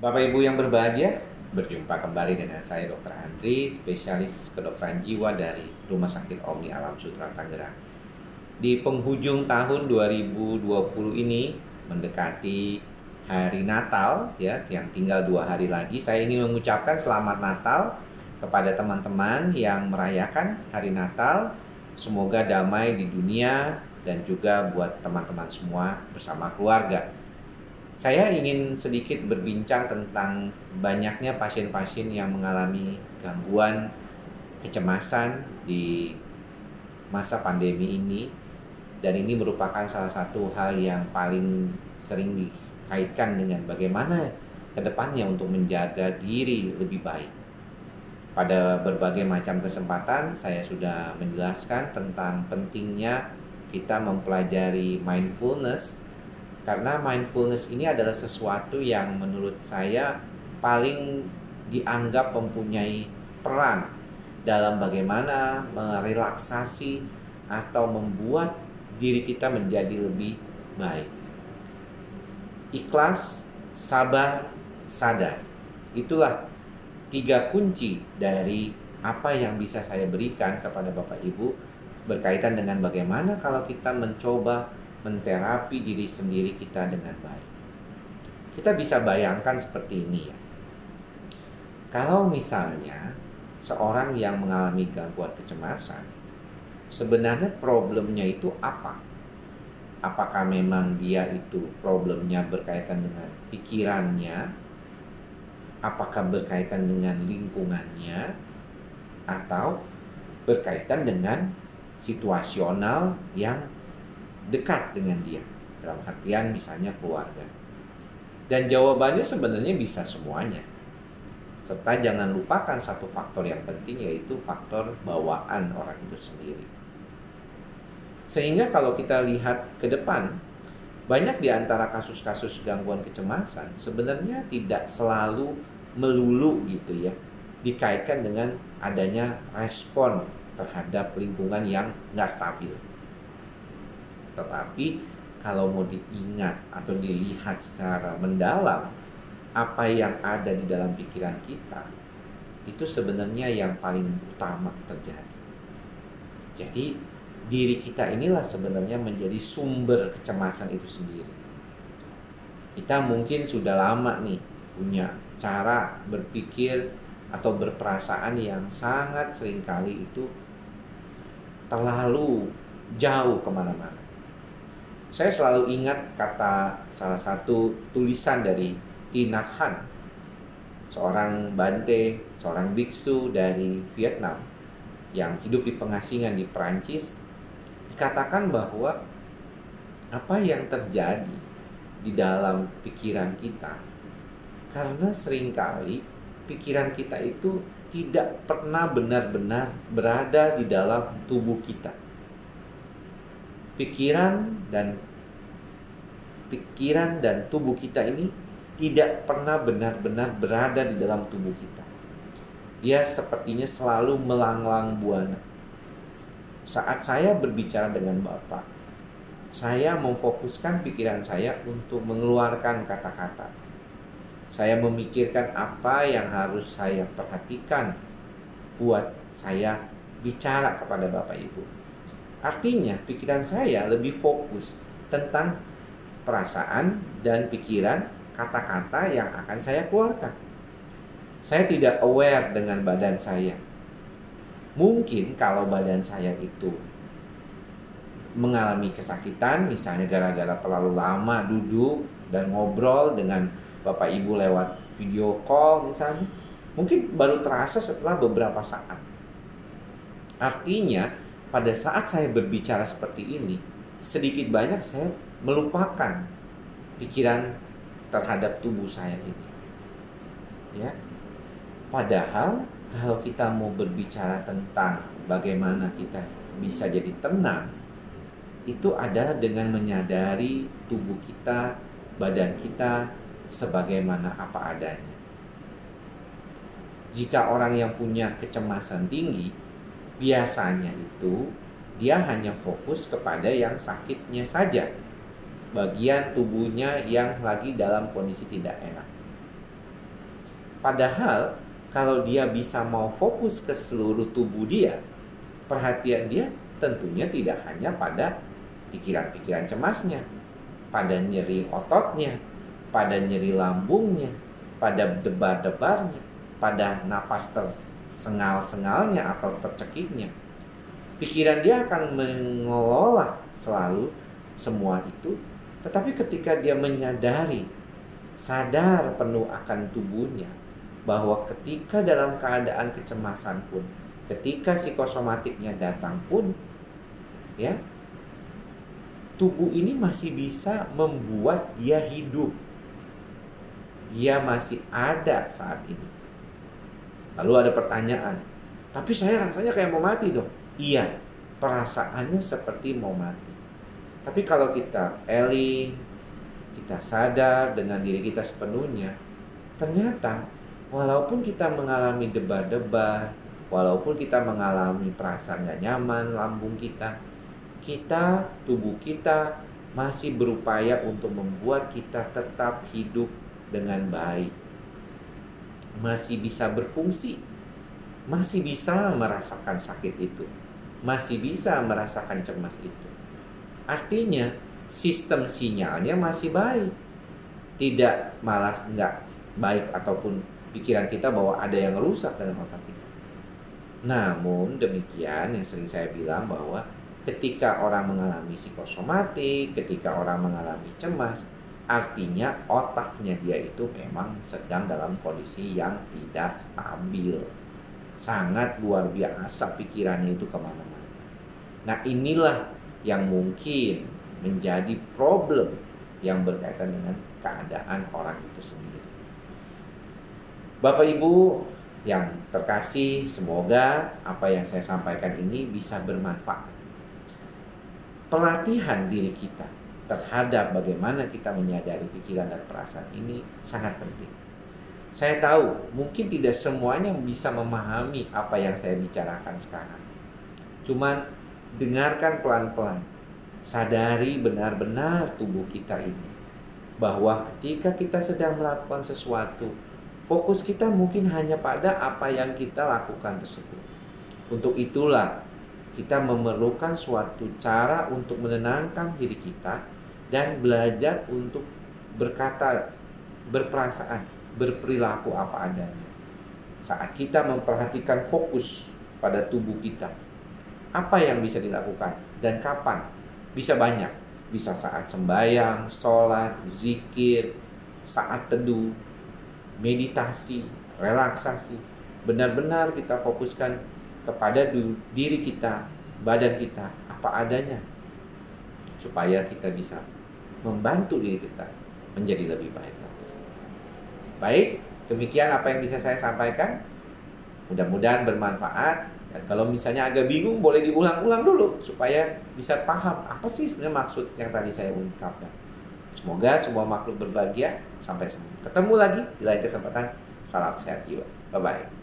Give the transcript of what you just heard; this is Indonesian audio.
Bapak Ibu yang berbahagia, berjumpa kembali dengan saya Dr. Andri, spesialis kedokteran jiwa dari Rumah Sakit Omni Alam Sutra Tangerang. Di penghujung tahun 2020 ini, mendekati hari Natal ya, yang tinggal 2 hari lagi, saya ingin mengucapkan selamat Natal kepada teman-teman yang merayakan hari Natal. Semoga damai di dunia dan juga buat teman-teman semua bersama keluarga. Saya ingin sedikit berbincang tentang banyaknya pasien-pasien yang mengalami gangguan kecemasan di masa pandemi ini, dan ini merupakan salah satu hal yang paling sering dikaitkan dengan bagaimana kedepannya untuk menjaga diri lebih baik. Pada berbagai macam kesempatan saya sudah menjelaskan tentang pentingnya kita mempelajari mindfulness, karena mindfulness ini adalah sesuatu yang menurut saya paling dianggap mempunyai peran dalam bagaimana merelaksasi atau membuat diri kita menjadi lebih baik. Ikhlas, sabar, sadar. Itulah 3 kunci dari apa yang bisa saya berikan kepada Bapak Ibu berkaitan dengan bagaimana kalau kita mencoba menterapi diri sendiri kita dengan baik. Kita bisa bayangkan seperti ini ya. Kalau misalnya seorang yang mengalami gangguan kecemasan, sebenarnya problemnya itu apa? Apakah memang dia itu problemnya berkaitan dengan pikirannya? Apakah berkaitan dengan lingkungannya? Atau berkaitan dengan situasional yang dekat dengan dia, dalam artian misalnya keluarga. Dan jawabannya sebenarnya bisa semuanya. Serta jangan lupakan satu faktor yang penting, yaitu faktor bawaan orang itu sendiri. Sehingga kalau kita lihat ke depan, banyak di antara kasus-kasus gangguan kecemasan sebenarnya tidak selalu melulu gitu ya, dikaitkan dengan adanya respon terhadap lingkungan yang nggak stabil. Tetapi kalau mau diingat atau dilihat secara mendalam, apa yang ada di dalam pikiran kita, itu sebenarnya yang paling utama terjadi. Jadi diri kita inilah sebenarnya menjadi sumber kecemasan itu sendiri. Kita mungkin sudah lama nih punya cara berpikir atau berperasaan yang sangat seringkali itu terlalu jauh kemana-mana. Saya selalu ingat kata salah satu tulisan dari Thich Nhat Hanh, seorang Bante, seorang biksu dari Vietnam yang hidup di pengasingan di Perancis. Dikatakan bahwa apa yang terjadi di dalam pikiran kita, karena seringkali pikiran kita itu tidak pernah benar-benar berada di dalam tubuh kita. Pikiran dan tubuh kita ini tidak pernah benar-benar berada di dalam tubuh kita. Dia sepertinya selalu melanglang buana. Saat saya berbicara dengan Bapak, saya memfokuskan pikiran saya untuk mengeluarkan kata-kata. Saya memikirkan apa yang harus saya perhatikan buat saya bicara kepada Bapak Ibu. Artinya pikiran saya lebih fokus tentang perasaan dan pikiran kata-kata yang akan saya keluarkan. Saya tidak aware dengan badan saya. Mungkin kalau badan saya itu mengalami kesakitan, misalnya gara-gara terlalu lama duduk dan ngobrol dengan Bapak Ibu lewat video call misalnya, mungkin baru terasa setelah beberapa saat. Artinya pada saat saya berbicara seperti ini, sedikit banyak saya melupakan pikiran terhadap tubuh saya ini. Ya. Padahal kalau kita mau berbicara tentang bagaimana kita bisa jadi tenang, itu adalah dengan menyadari tubuh kita, badan kita sebagaimana apa adanya. Jika orang yang punya kecemasan tinggi, biasanya itu dia hanya fokus kepada yang sakitnya saja, bagian tubuhnya yang lagi dalam kondisi tidak enak. Padahal kalau dia bisa mau fokus ke seluruh tubuh dia, perhatian dia tentunya tidak hanya pada pikiran-pikiran cemasnya, pada nyeri ototnya, pada nyeri lambungnya, pada debar-debarnya, pada napas tersengal-sengalnya atau tercekiknya. Pikiran dia akan mengelola selalu semua itu. Tetapi ketika dia menyadari, sadar penuh akan tubuhnya, bahwa ketika dalam keadaan kecemasan pun, ketika psikosomatiknya datang pun, ya, tubuh ini masih bisa membuat dia hidup. Dia masih ada saat ini. Lalu ada pertanyaan, tapi saya rasanya kayak mau mati dong. Iya, perasaannya seperti mau mati. Tapi kalau kita eling, kita sadar dengan diri kita sepenuhnya, ternyata walaupun kita mengalami debar-debar, walaupun kita mengalami perasaan gak nyaman lambung kita, tubuh kita masih berupaya untuk membuat kita tetap hidup dengan baik. Masih bisa berfungsi, masih bisa merasakan sakit itu, masih bisa merasakan cemas itu. Artinya sistem sinyalnya masih baik, tidak malah nggak baik ataupun pikiran kita bahwa ada yang rusak dengan otak kita. Namun demikian, yang sering saya bilang bahwa ketika orang mengalami psikosomatik, ketika orang mengalami cemas, artinya otaknya dia itu memang sedang dalam kondisi yang tidak stabil. Sangat luar biasa pikirannya itu kemana-mana. Nah, inilah yang mungkin menjadi problem yang berkaitan dengan keadaan orang itu sendiri. Bapak Ibu yang terkasih, semoga apa yang saya sampaikan ini bisa bermanfaat. Pelatihan diri kita terhadap bagaimana kita menyadari pikiran dan perasaan ini sangat penting. Saya tahu mungkin tidak semuanya bisa memahami apa yang saya bicarakan sekarang. Cuman dengarkan pelan-pelan. Sadari benar-benar tubuh kita ini. Bahwa ketika kita sedang melakukan sesuatu, fokus kita mungkin hanya pada apa yang kita lakukan tersebut. Untuk itulah kita memerlukan suatu cara untuk menenangkan diri kita dan belajar untuk berkata, berperasaan, berperilaku apa adanya. Saat kita memperhatikan fokus pada tubuh kita, apa yang bisa dilakukan dan kapan? Bisa banyak. Bisa saat sembahyang, sholat, zikir, saat teduh, meditasi, relaksasi. Benar-benar kita fokuskan kepada diri kita, badan kita, apa adanya, supaya kita bisa membantu diri kita menjadi lebih baik lagi. Baik, demikian apa yang bisa saya sampaikan. Mudah-mudahan bermanfaat. Dan kalau misalnya agak bingung, boleh diulang-ulang dulu supaya bisa paham apa sih sebenarnya maksud yang tadi saya ungkapkan. Semoga semua makhluk berbahagia. Sampai ketemu lagi di lain kesempatan. Salam sehat jiwa. Bye-bye.